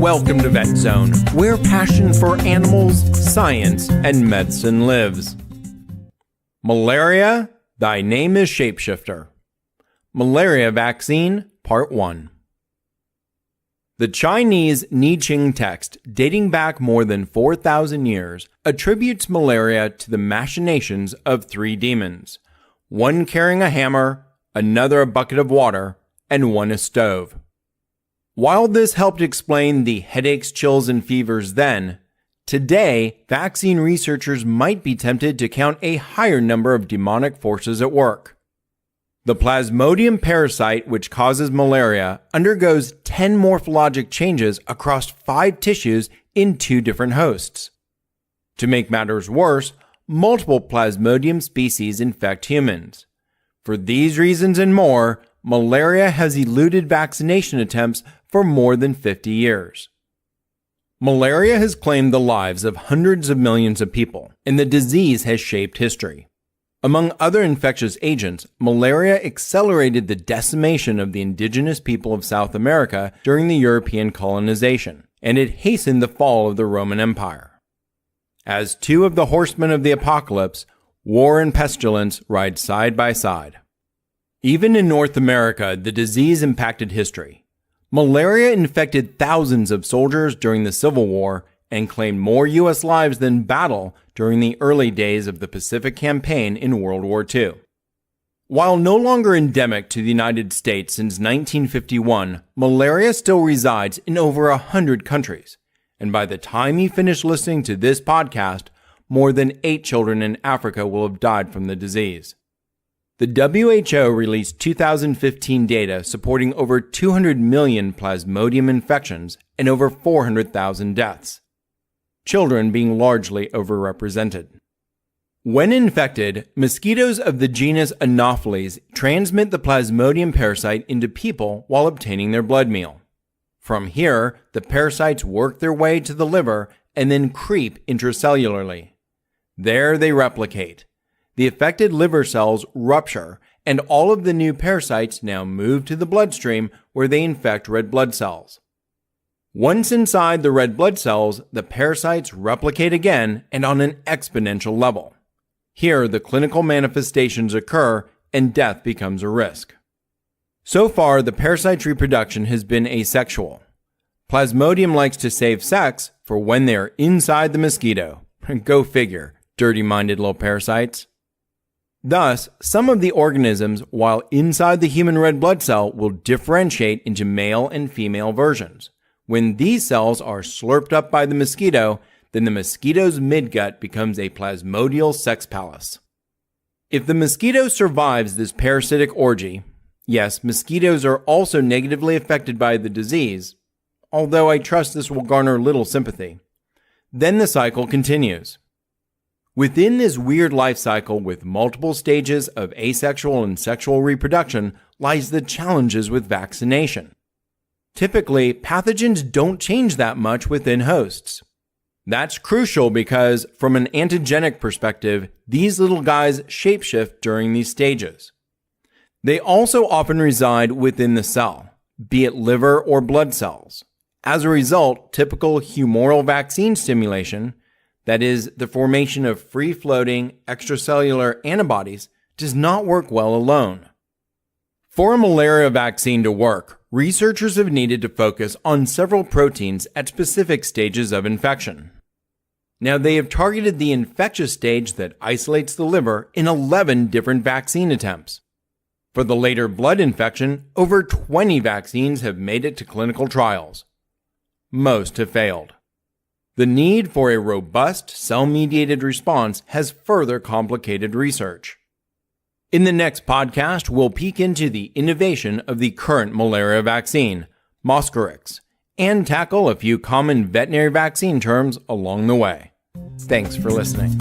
Welcome to Vet Zone, where passion for animals, science, and medicine lives. Malaria, thy name is Shapeshifter. Malaria Vaccine, Part 1. The Chinese I Ching text, dating back more than 4,000 years, attributes malaria to the machinations of three demons, one carrying a hammer, another a bucket of water, and one a stove. While this helped explain the headaches, chills, and fevers then, today, vaccine researchers might be tempted to count a higher number of demonic forces at work. The Plasmodium parasite, which causes malaria, undergoes 10 morphologic changes across 5 tissues in 2 different hosts. To make matters worse, multiple Plasmodium species infect humans. For these reasons and more, malaria has eluded vaccination attempts for more than 50 years. Malaria has claimed the lives of hundreds of millions of people, and the disease has shaped history. Among other infectious agents, malaria accelerated the decimation of the indigenous people of South America during the European colonization, and it hastened the fall of the Roman Empire. As two of the horsemen of the apocalypse, war and pestilence ride side by side. Even in North America, the disease impacted history. Malaria infected thousands of soldiers during the Civil War and claimed more U.S. lives than battle during the early days of the Pacific Campaign in World War II. While no longer endemic to the United States since 1951, malaria still resides in over 100 countries, and by the time you finish listening to this podcast, more than 8 children in Africa will have died from the disease. The WHO released 2015 data supporting over 200 million Plasmodium infections and over 400,000 deaths, children being largely overrepresented. When infected, mosquitoes of the genus Anopheles transmit the Plasmodium parasite into people while obtaining their blood meal. From here, the parasites work their way to the liver and then creep intracellularly. There they replicate. The affected liver cells rupture, and all of the new parasites now move to the bloodstream where they infect red blood cells. Once inside the red blood cells, the parasites replicate again and on an exponential level. Here, the clinical manifestations occur and death becomes a risk. So far, the parasite's reproduction has been asexual. Plasmodium likes to save sex for when they are inside the mosquito. Go figure, dirty-minded little parasites. Thus, some of the organisms, while inside the human red blood cell, will differentiate into male and female versions. When these cells are slurped up by the mosquito, then the mosquito's midgut becomes a plasmodial sex palace. If the mosquito survives this parasitic orgy, yes, mosquitoes are also negatively affected by the disease, although I trust this will garner little sympathy, then the cycle continues. Within this weird life cycle with multiple stages of asexual and sexual reproduction lies the challenges with vaccination. Typically, pathogens don't change that much within hosts. That's crucial because, from an antigenic perspective, these little guys shapeshift during these stages. They also often reside within the cell, be it liver or blood cells. As a result, typical humoral vaccine stimulation, that is, the formation of free-floating extracellular antibodies, does not work well alone. For a malaria vaccine to work, researchers have needed to focus on several proteins at specific stages of infection. Now, they have targeted the infectious stage that isolates the liver in 11 different vaccine attempts. For the later blood infection, over 20 vaccines have made it to clinical trials. Most have failed. The need for a robust cell-mediated response has further complicated research. In the next podcast, we'll peek into the innovation of the current malaria vaccine, Mosquirix, and tackle a few common veterinary vaccine terms along the way. Thanks for listening.